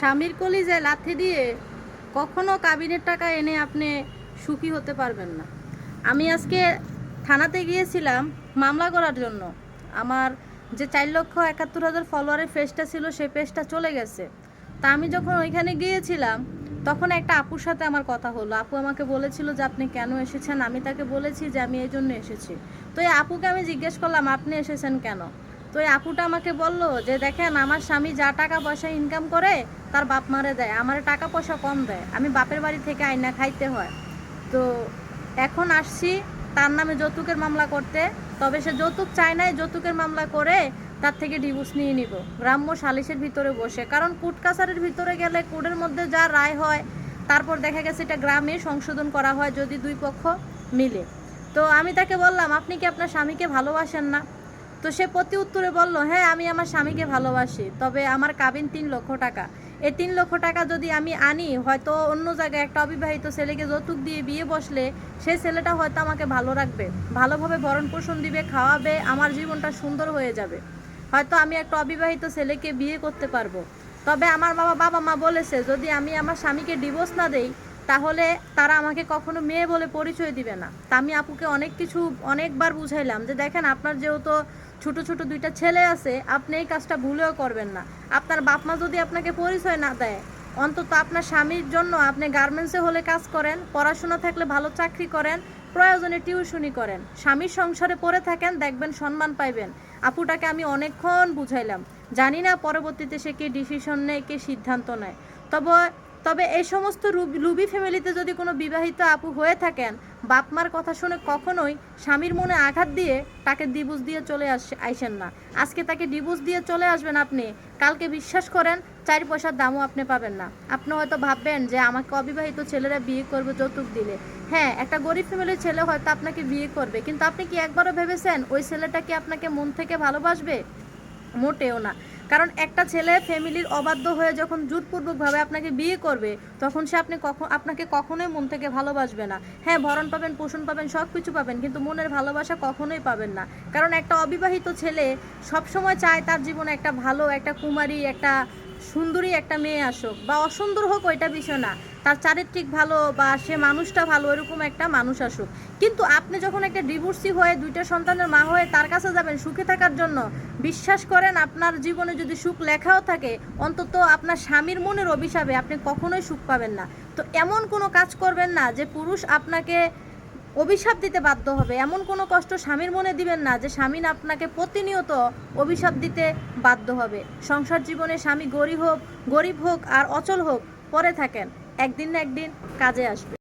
স্বামীর কলিজায় লাথি দিয়ে কখনো কাবিনের টাকা এনে আপনি সুখী হতে পারবেন না। আমি আজকে থানাতে গিয়েছিলাম মামলা করার জন্য। আমার যে 4,71,000 ফলোয়ারের পেজটা ছিল সেই পেজটা চলে গেছে। তা আমি যখন ওইখানে গিয়েছিলাম তখন একটা আপুর সাথে আমার কথা হলো। আপু আমাকে বলেছিল যে আপনি কেন এসেছেন। আমি তাকে বলেছি যে আমি এই জন্য এসেছি। তো এই আপুকে আমি জিজ্ঞেস করলাম আপনি এসেছেন কেন। তো এই আপুটা আমাকে বলল যে দেখেন আমার স্বামী যা টাকা পয়সা ইনকাম করে তার বাপ মারে দেয়, আমার টাকা পয়সা কম দেয়, আমি বাপের বাড়ি থেকে আইনা খাইতে হয়। তো এখন আসছি তার নামে যৌতুকের মামলা করতে। তবে সে যৌতুক চায় নাই, যৌতুকের মামলা করে তার থেকে ডিভোর্স নিয়ে নিব গ্রাম্য সালিশের ভিতরে বসে। কারণ কোর্ট কাছারির ভিতরে গেলে কোর্টের মধ্যে যা রায় হয় তারপর দেখা গেছে এটা গ্রামে সংশোধন করা হয় যদি দুই পক্ষ মিলে। তো আমি তাকে বললাম আপনি কি আপনার স্বামীকে ভালোবাসেন না? তো সে প্রতি উত্তরে বলল হ্যাঁ আমি আমার স্বামীকে ভালোবাসি, তবে আমার কাবিন 3 লক্ষ টাকা। এই 3 লক্ষ টাকা যদি আমি আনি, হয়তো অন্য জায়গায় একটা অবিবাহিত ছেলেকে যৌতুক দিয়ে বিয়ে বসলে সেই ছেলেটা হয়তো আমাকে ভালো রাখবে, ভালোভাবে ভরণ পোষণ দিবে, খাওয়াবে, আমার জীবনটা সুন্দর হয়ে যাবে। হয়তো আমি একটা অবিবাহিত ছেলেকে বিয়ে করতে পারবো। তবে আমার বাবা মা বলেছে যদি আমি আমার স্বামীকে ডিভোর্স না দেই তাহলে তারা আমাকে কখনো মেয়ে বলে পরিচয় দিবে না। তা আমি আপুকে অনেকবার বুঝাইলাম যে দেখেন আপনার যেহেতু ছোট ছোট 2টা ছেলে আছে, আপনি এই কাজটা ভুলেও করবেন না। আপনার বাপ মা যদি আপনাকে পরিচয় না দেয়, অন্তত আপনার স্বামীর জন্য আপনি গার্মেন্টসে হলে কাজ করেন, পড়াশোনা থাকলে ভালো চাকরি করেন, প্রয়োজনে টিউশনি করেন, স্বামীর সংসারে পড়ে থাকেন, দেখবেন সম্মান পাইবেন। আপুটাকে আমি অনেকক্ষণ বুঝাইলাম, জানি না পরবর্তীতে সে কে ডিসিশন নেয়, কে সিদ্ধান্ত নেয়। তবে তবে এই সমস্ত লুবি ফ্যামিলিতে যদি কোনো বিবাহিত আপু হয়ে থাকেন, বাপ মার কথা শুনে কখনোই স্বামীর মনে আঘাত দিয়ে তাকে ডিভোর্স দিয়ে চলে আইসেন না। আজকে তাকে ডিভোর্স দিয়ে চলে আসবেন আপনি, কালকে বিশ্বাস করেন 4 পয়সার দামও আপনি পাবেন না। আপনি হয়তো ভাববেন যে আমাকে অবিবাহিত ছেলেরা বিয়ে করবে যৌতুক দিলে। হ্যাঁ, একটা গরিব ফ্যামিলির ছেলে হয়তো আপনাকে বিয়ে করবে, কিন্তু আপনি কি একবারও ভেবেছেন ওই ছেলেটা কি আপনাকে মন থেকে ভালোবাসবে? মোটেও না। কারণ একটা ছেলে ফ্যামিলির অবাধ্য হয়ে যখন জোরপূর্বকভাবে আপনাকে বিয়ে করবে তখন সে আপনাকে কখনোই মন থেকে ভালোবাসবে না। হ্যাঁ, ভরণ পাবেন, পোষণ পাবেন, সব কিছু পাবেন, কিন্তু মনের ভালোবাসা কখনোই পাবেন না। কারণ একটা অবিবাহিত ছেলে সবসময় চায় তার জীবনে একটা ভালো, একটা কুমারী, একটা সুন্দরী একটা মেয়ে আসুক, বা অসুন্দর হোক ওইটা বিষয় না, তার চারিত্রিক ভালো বা সে মানুষটা ভালো এরকম একটা মানুষ আসুক। কিন্তু আপনি যখন একটা ডিভোর্সি হয়ে 2টা সন্তানের মা হয়ে তার কাছে যাবেন সুখে থাকার জন্য, বিশ্বাস করেন আপনার জীবনে যদি সুখ লেখাও থাকে, অন্তত আপনার স্বামীর মনের অভিশাপে আপনি কখনোই সুখ পাবেন না। তো এমন কোনো কাজ করবেন না যে পুরুষ আপনাকে অভিশাপ দিতে বাধ্য হবে। এমন কোনো কষ্ট স্বামীর মনে দিবেন না যে স্বামী আপনাকে প্রতিনিয়ত অভিশাপ দিতে বাধ্য হবে। সংসার জীবনে স্বামী গরিব হোক আর অচল হোক, পরে থাকেন, একদিন না একদিন কাজে আসবে।